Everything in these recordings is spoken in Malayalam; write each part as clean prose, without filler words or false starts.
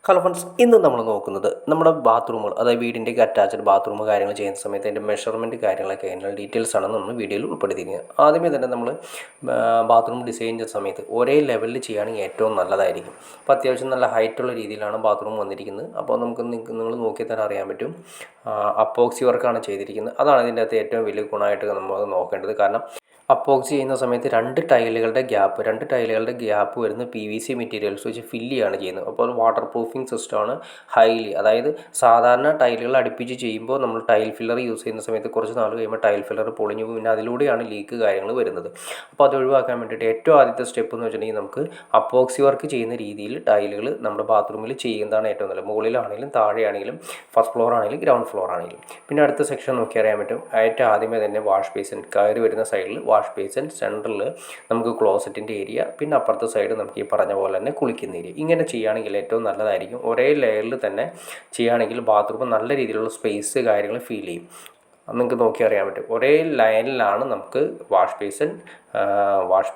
ഹലോ ഫ്രണ്ട്സ്, ഇന്ന് നമ്മൾ നോക്കുന്നത് നമ്മുടെ ബാത്റൂമുകൾ, അതായത് വീടിൻ്റെയൊക്കെ അറ്റാച്ച്ഡ് ബാത്റൂം കാര്യങ്ങൾ ചെയ്യുന്ന സമയത്ത് അതിൻ്റെ മെഷർമെൻറ്റ് കാര്യങ്ങളൊക്കെ അതിനുള്ള ഡീറ്റെയിൽസ് ആണ് നമ്മൾ വീഡിയോയിൽ ഉൾപ്പെടുത്തിയിരിക്കുന്നത്. ആദ്യമേ തന്നെ നമ്മൾ ബാത്റൂം ഡിസൈൻ ചെയ്യുന്ന സമയത്ത് ഒരേ ലെവലിൽ ചെയ്യുകയാണെങ്കിൽ ഏറ്റവും നല്ലതായിരിക്കും. അപ്പോൾ അത്യാവശ്യം നല്ല ഹൈറ്റുള്ള രീതിയിലാണ് ബാത്റൂം വന്നിരിക്കുന്നത്. അപ്പോൾ നിങ്ങൾ നോക്കിയാൽ തന്നെ അറിയാൻ പറ്റും, അപ്പോക്സി വർക്കാണ് ചെയ്തിരിക്കുന്നത്. അതാണ് ഇതിൻ്റെ അകത്ത് ഏറ്റവും വലിയ ഗുണമായിട്ട് നമ്മൾ നോക്കേണ്ടത്. കാരണം അപ്പോക്സി ചെയ്യുന്ന സമയത്ത് രണ്ട് ടൈലുകളുടെ ഗ്യാപ്പ് വരുന്ന PVC മെറ്റീരിയൽസ് വെച്ച് ഫില്ല് ചെയ്യുകയാണ് ചെയ്യുന്നത്. അപ്പോൾ വാട്ടർ പ്രൂഫിംഗ് സിസ്റ്റമാണ് ഹൈലി. അതായത് സാധാരണ ടൈലുകൾ അടുപ്പിച്ച് ചെയ്യുമ്പോൾ നമ്മൾ ടൈൽ ഫില്ലർ യൂസ് ചെയ്യുന്ന സമയത്ത് കുറച്ച് നാൾ കഴിയുമ്പോൾ ടൈൽ ഫില്ലർ പൊളിഞ്ഞു പോകും. പിന്നെ അതിലൂടെയാണ് ലീക്ക് കാര്യങ്ങൾ വരുന്നത്. അപ്പോൾ അത് ഒഴിവാക്കാൻ വേണ്ടിയിട്ട് ഏറ്റവും ആദ്യത്തെ സ്റ്റെപ്പ് എന്ന് വെച്ചിട്ടുണ്ടെങ്കിൽ നമുക്ക് അപ്പോക്സി വർക്ക് ചെയ്യുന്ന രീതിയിൽ ടൈലുകൾ നമ്മുടെ ബാത്റൂമിൽ ചെയ്യുന്നതാണ് ഏറ്റവും നല്ലത്. മുകളിലാണെങ്കിലും താഴെയാണെങ്കിലും ഫസ്റ്റ് ഫ്ലോർ ആണെങ്കിലും ഗ്രൗണ്ട് ഫ്ലോർ ആണെങ്കിലും. പിന്നെ അടുത്ത സെക്ഷൻ നോക്കി അറിയാൻ പറ്റും. ഏറ്റവും ആദ്യമേ തന്നെ വാഷ് ബേസിൻ കയറി വരുന്ന സൈഡിൽ വാഷ് ബേസിൻ, സെൻറ്ററിൽ നമുക്ക് ക്ലോസറ്റിൻ്റെ ഏരിയ, പിന്നെ അപ്പുറത്തെ സൈഡ് നമുക്ക് ഈ പറഞ്ഞ പോലെ തന്നെ കുളിക്കുന്ന ഏരിയ. ഇങ്ങനെ ചെയ്യുകയാണെങ്കിൽ ഏറ്റവും നല്ലതായിരിക്കും. ഒരേ ലെയറിൽ തന്നെ ചെയ്യുകയാണെങ്കിൽ ബാത്റൂം നല്ല രീതിയിലുള്ള സ്പേസ് കാര്യങ്ങൾ ഫീൽ ചെയ്യും. നിങ്ങൾക്ക് നോക്കി അറിയാൻ പറ്റും. ഒരേ ലൈനിലാണ് നമുക്ക് വാഷ്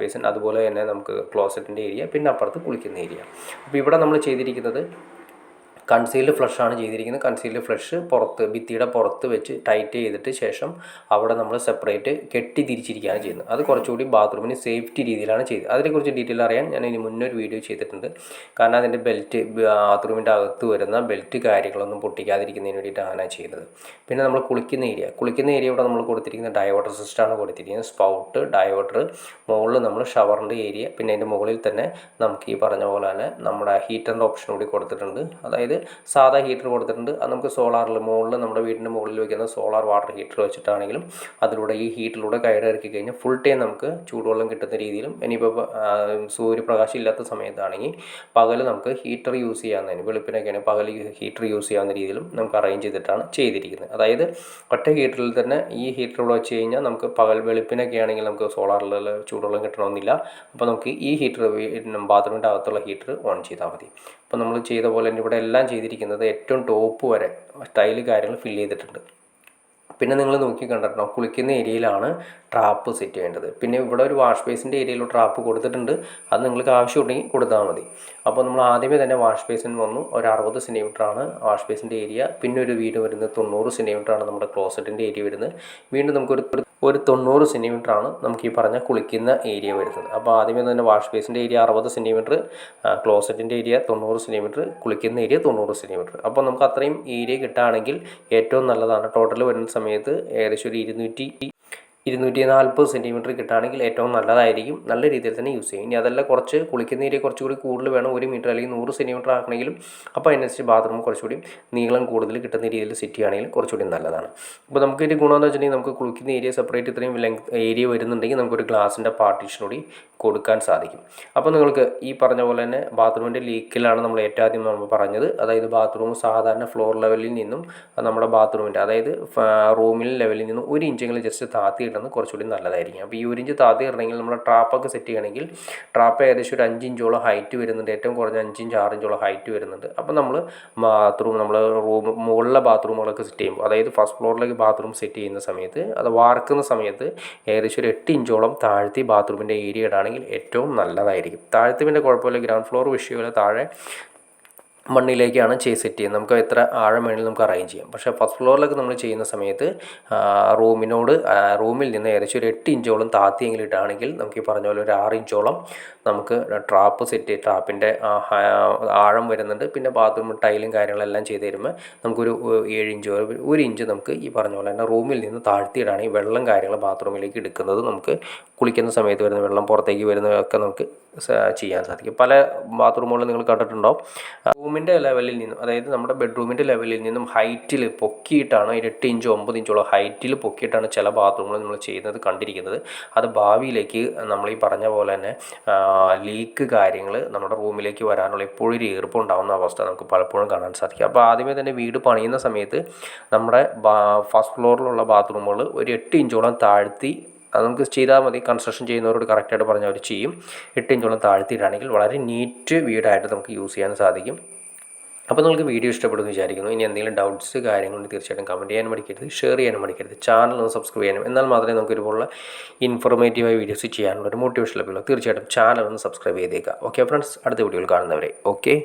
ബേസിൻ അതുപോലെ തന്നെ നമുക്ക് ക്ലോസറ്റിൻ്റെ ഏരിയ, പിന്നെ അപ്പുറത്ത് കുളിക്കുന്ന ഏരിയ. അപ്പോൾ ഇവിടെ നമ്മൾ ചെയ്തിരിക്കുന്നത് കൺസീൽഡ് ഫ്ലഷാണ് ചെയ്തിരിക്കുന്നത്. കൺസീൽഡ് ഫ്ലഷ് ഭിത്തിയുടെ പുറത്ത് വെച്ച് ടൈറ്റ് ചെയ്തിട്ട് ശേഷം അവിടെ നമ്മൾ സെപ്പറേറ്റ് കെട്ടി തിരിച്ചിരിക്കുകയാണ് ചെയ്യുന്നത്. അത് കുറച്ചുകൂടി ബാത്റൂമിന് സേഫ്റ്റി രീതിയിലാണ് ചെയ്തത്. അതിനെക്കുറിച്ച് ഡീറ്റെയിൽ അറിയാൻ ഞാൻ ഇനി മുന്നൊരു വീഡിയോ ചെയ്തിട്ടുണ്ട്. കാരണം അതിൻ്റെ ബാത്റൂമിൻ്റെ അകത്ത് വരുന്ന ബെൽറ്റ് കാര്യങ്ങളൊന്നും പൊട്ടിക്കാതിരിക്കുന്നതിന് വേണ്ടിയിട്ടാണ് അങ്ങനെ ചെയ്യുന്നത്. പിന്നെ നമ്മൾ കുളിക്കുന്ന ഏരിയ ഇവിടെ നമ്മൾ കൊടുത്തിരിക്കുന്ന ഡൈവേർട്ടർ സിസ്റ്റമാണ് കൊടുത്തിരിക്കുന്നത്. സ്പൗട്ട്, ഡൈവേർട്ടർ, മുകളിൽ നമ്മൾ ഷവറിൻ്റെ ഏരിയ, പിന്നെ അതിൻ്റെ മുകളിൽ തന്നെ നമുക്ക് ഈ പറഞ്ഞ പോലെ തന്നെ നമ്മുടെ ഹീറ്ററിൻ്റെ ഓപ്ഷൻ കൂടി കൊടുത്തിട്ടുണ്ട്. അതായത് സാധാ ഹീറ്റർ കൊടുത്തിട്ടുണ്ട്. അത് നമുക്ക് സോളാറിൽ മുകളിൽ നമ്മുടെ വീടിൻ്റെ മുകളിൽ വയ്ക്കുന്ന സോളാർ വാട്ടർ ഹീറ്റർ വെച്ചിട്ടാണെങ്കിലും അതിലൂടെ ഈ ഹീറ്ററിലൂടെ കയറിറക്കി കഴിഞ്ഞാൽ ഫുൾ ടൈം നമുക്ക് ചൂടുവെള്ളം കിട്ടുന്ന രീതിയിലും, ഇനിയിപ്പോൾ സൂര്യപ്രകാശം ഇല്ലാത്ത സമയത്താണെങ്കിൽ പകൽ നമുക്ക് ഹീറ്റർ യൂസ് ചെയ്യാവുന്നതിന്, വെളുപ്പിനൊക്കെയാണ് പകൽ ഹീറ്റർ യൂസ് ചെയ്യാവുന്ന രീതിയിലും നമുക്ക് അറേഞ്ച് ചെയ്തിട്ടാണ് ചെയ്തിരിക്കുന്നത്. അതായത് ഒറ്റ ഹീറ്ററിൽ തന്നെ ഈ ഹീറ്ററിലൂടെ വെച്ച് കഴിഞ്ഞാൽ നമുക്ക് പകൽ വെളുപ്പിനൊക്കെ ആണെങ്കിൽ നമുക്ക് സോളാറിൽ ചൂടുവെള്ളം കിട്ടണമെന്നില്ല. അപ്പോൾ നമുക്ക് ഈ ഹീറ്റർ ബാത്റൂമിൻ്റെ അകത്തുള്ള ഹീറ്റർ ഓൺ ചെയ്താൽ മതി. അപ്പോൾ നമ്മൾ ചെയ്ത പോലെ തന്നെ ഇവിടെ എല്ലാം ചെയ്തിരിക്കുന്നത് ഏറ്റവും ടോപ്പ് വരെ ടൈല് കാര്യങ്ങൾ ഫില്ല് ചെയ്തിട്ടുണ്ട്. പിന്നെ നിങ്ങൾ നോക്കി കണ്ടിട്ടുണ്ടോ, കുളിക്കുന്ന ഏരിയയിലാണ് ട്രാപ്പ് സെറ്റ് ചെയ്യേണ്ടത്. പിന്നെ ഇവിടെ ഒരു വാഷ് ബേസിൻ്റെ ഏരിയയിൽ ട്രാപ്പ് കൊടുത്തിട്ടുണ്ട്. അത് നിങ്ങൾക്ക് ആവശ്യമുണ്ടെങ്കിൽ കൊടുത്താൽ മതി. അപ്പോൾ നമ്മൾ ആദ്യമേ തന്നെ വാഷ് ബേസിൻ വന്നു. ഒരു 60 സെൻറ്റിമീറ്ററാണ് വാഷ് ബേസിൻ്റെ ഏരിയ. പിന്നെ ഒരു വീട് വരുന്നത് 90 സെൻറ്റിമീറ്ററാണ് നമ്മുടെ ക്ലോസറ്റിൻ്റെ ഏരിയ വരുന്നത്. വീണ്ടും നമുക്കൊരു 90 സെൻറ്റിമീറ്ററാണ് നമുക്ക് ഈ പറഞ്ഞ കുളിക്കുന്ന ഏരിയ വരുന്നത്. അപ്പോൾ ആദ്യമേ തന്നെ വാഷ് ബേസിൻ്റെ ഏരിയ 60 സെൻറ്റിമീറ്റർ, ക്ലോസറ്റിൻ്റെ ഏരിയ 90 സെൻറ്റിമീറ്റർ, കുളിക്കുന്ന ഏരിയ 90 സെൻറ്റിമീറ്റർ. അപ്പോൾ നമുക്ക് അത്രയും ഏരിയ കിട്ടുകയാണെങ്കിൽ ഏറ്റവും നല്ലതാണ്. ടോട്ടൽ വരുന്ന സമയത്ത് ഏകദേശം ഒരു 240 സെൻറ്റിമീറ്റർ കിട്ടുകയാണെങ്കിൽ ഏറ്റവും നല്ലതായിരിക്കും. നല്ല രീതിയിൽ തന്നെ യൂസ് ചെയ്യും. ഇനി അതല്ല കുറച്ച് കുളിക്കുന്ന ഏരിയ കുറച്ചുകൂടി കൂടുതൽ വേണം, 1 മീറ്റർ അല്ലെങ്കിൽ 100 സെൻറ്റിമീറ്റർ ആക്കണമെങ്കിലും അപ്പോൾ അതിനനുസരിച്ച് ബാത്റൂം കുറച്ചുകൂടി നീളം കൂടുതൽ കിട്ടുന്ന രീതിയിൽ സെറ്റ് ചെയ്യുകയാണെങ്കിൽ കുറച്ചുകൂടി നല്ലതാണ്. അപ്പോൾ നമുക്കൊരു ഗുണമെന്ന് വെച്ചിട്ടുണ്ടെങ്കിൽ നമുക്ക് കുളിക്കുന്ന ഏരിയ സെപ്പറേറ്റ് ഇത്രയും ഏരിയ വരുന്നുണ്ടെങ്കിൽ നമുക്കൊരു ഗ്ലാസിൻ്റെ പാർട്ടീഷൻ കൂടി കൊടുക്കാൻ സാധിക്കും. അപ്പോൾ നിങ്ങൾക്ക് ഈ പറഞ്ഞ പോലെ തന്നെ ബാത്റൂമിൻ്റെ ലീക്കിലാണ് നമ്മൾ ഏറ്റവും ആദ്യം നമ്മൾ പറഞ്ഞത്. അതായത് ബാത്റൂം സാധാരണ ഫ്ലോർ ലെവലിൽ നിന്നും നമ്മുടെ ബാത്റൂമിൻ്റെ അതായത് റൂമിൽ ലെവലിൽ നിന്നും 1 ഇഞ്ചെങ്കിലും ജസ്റ്റ് താത്തി ഇടുന്നത് കുറച്ചുകൂടി നല്ലതായിരിക്കും. അപ്പോൾ ഈ 1 ഇഞ്ച് താത്തി ഇടണമെങ്കിൽ നമ്മൾ ട്രാപ്പൊക്കെ സെറ്റ് ചെയ്യണമെങ്കിൽ ട്രാപ്പ് ഏകദേശം ഒരു 5 ഇഞ്ചോളം ഹൈറ്റ് വരുന്നുണ്ട്. ഏറ്റവും കുറഞ്ഞ 5 ഇഞ്ച് 6 ഇഞ്ചോളം ഹൈറ്റ് വരുന്നുണ്ട്. അപ്പോൾ നമ്മൾ മുകളിലെ ബാത്റൂമുകളൊക്കെ സെറ്റ് ചെയ്യുമ്പോൾ, അതായത് ഫസ്റ്റ് ഫ്ലോറിലേക്ക് ബാത്റൂം സെറ്റ് ചെയ്യുന്ന സമയത്ത്, അത് വാർക്കുന്ന സമയത്ത് ഏകദേശം ഒരു 8 ഇഞ്ചോളം താഴ്ത്തി ബാത്റൂമിൻ്റെ ഏരിയ ഇടാണെങ്കിൽ ഏറ്റവും നല്ലതായിരിക്കും. താഴത്തെ പിന്നെ കുഴപ്പമില്ല, ഗ്രൗണ്ട് ഫ്ലോർ വിഷയമില്ല. താഴെ മണ്ണിലേക്കാണ് സെറ്റ് ചെയ്യുന്നത്. നമുക്ക് എത്ര ആഴം വേണമെങ്കിലും നമുക്ക് അറേഞ്ച് ചെയ്യാം. പക്ഷേ ഫസ്റ്റ് ഫ്ലോറിലൊക്കെ നമ്മൾ ചെയ്യുന്ന സമയത്ത് റൂമിൽ നിന്ന് ഏകദേശം ഒരു 8 ഇഞ്ചോളം താത്തിയെങ്കിലും ഇട്ടാണെങ്കിൽ നമുക്ക് ഈ പറഞ്ഞ പോലെ ഒരു 6 ഇഞ്ചോളം നമുക്ക് ട്രാപ്പിൻ്റെ ആഴം വരുന്നുണ്ട്. പിന്നെ ബാത്റൂം ടൈലും കാര്യങ്ങളെല്ലാം ചെയ്ത് തരുമ്പോൾ നമുക്കൊരു 7 ഇഞ്ച് 1 ഇഞ്ച് നമുക്ക് ഈ പറഞ്ഞ പോലെ തന്നെ റൂമിൽ നിന്ന് താഴ്ത്തിയിടാണെങ്കിൽ വെള്ളം കാര്യങ്ങൾ ബാത്റൂമിലേക്ക് എടുക്കുന്നത് നമുക്ക് കുളിക്കുന്ന സമയത്ത് വരുന്ന വെള്ളം പുറത്തേക്ക് വരുന്നതൊക്കെ നമുക്ക് ചെയ്യാൻ സാധിക്കും. പല ബാത്റൂമുകളും നിങ്ങൾ കണ്ടിട്ടുണ്ടാവും, റൂമിൻ്റെ ലെവലിൽ നിന്നും, അതായത് നമ്മുടെ ബെഡ്റൂമിൻ്റെ ലെവലിൽ നിന്നും ഹൈറ്റിൽ പൊക്കിയിട്ടാണ് 8 ഇഞ്ചോ 9 ഇഞ്ചോളം ഹൈറ്റിൽ പൊക്കിയിട്ടാണ് ചില ബാത്റൂമുകൾ നമ്മൾ ചെയ്യുന്നത് കണ്ടിരിക്കുന്നത്. അത് ഭാവിയിലേക്ക് നമ്മൾ ഈ പറഞ്ഞ പോലെ തന്നെ ലീക്ക് കാര്യങ്ങൾ നമ്മുടെ റൂമിലേക്ക് വരാനുള്ള എപ്പോഴും ഒരു ഈർപ്പം ഉണ്ടാകുന്ന അവസ്ഥ നമുക്ക് പലപ്പോഴും കാണാൻ സാധിക്കും. അപ്പോൾ ആദ്യമേ തന്നെ വീട് പണിയുന്ന സമയത്ത് നമ്മുടെ ഫസ്റ്റ് ഫ്ലോറിലുള്ള ബാത്റൂമുകൾ ഒരു 8 ഇഞ്ചോളം താഴ്ത്തി അത് നമുക്ക് ചെയ്താൽ മതി. കൺസ്ട്രക്ഷൻ ചെയ്യുന്നവരോട് കറക്റ്റായിട്ട് പറഞ്ഞാൽ അവർ ചെയ്യും. 8 ഇഞ്ചോളം താഴ്ത്തിയിട്ടാണെങ്കിൽ വളരെ നീറ്റ് വീടായിട്ട് നമുക്ക് യൂസ് ചെയ്യാൻ സാധിക്കും. അപ്പോൾ നിങ്ങൾക്ക് വീഡിയോ ഇഷ്ടപ്പെടുമെന്ന് വിചാരിക്കുന്നു. ഇനി എന്തെങ്കിലും ഡൗട്ട്സ് കാര്യങ്ങളുണ്ടെങ്കിൽ തീർച്ചയായിട്ടും കമൻറ്റ് ചെയ്യാനും മടിക്കരുത്, ഷെയർ ചെയ്യാനും മടിക്കരുത്, ചാനൽ ഒന്ന് സബ്സ്ക്രൈബ് ചെയ്യാനും. എന്നാൽ മാത്രമേ നമുക്ക് ഇതുപോലുള്ള ഇൻഫോർമേറ്റീവായ വീഡിയോസ് ചെയ്യാനുള്ള ഒരു മോട്ടിവേഷൻ ലഭിക്കുള്ളൂ. തീർച്ചയായിട്ടും ചാനൽ ഒന്ന് സബ്സ്ക്രൈബ് ചെയ്തേക്കുക. ഓക്കെ ഫ്രണ്ട്സ്, അടുത്ത വീഡിയോയിൽ കാണുന്നവരെ ഓക്കെ.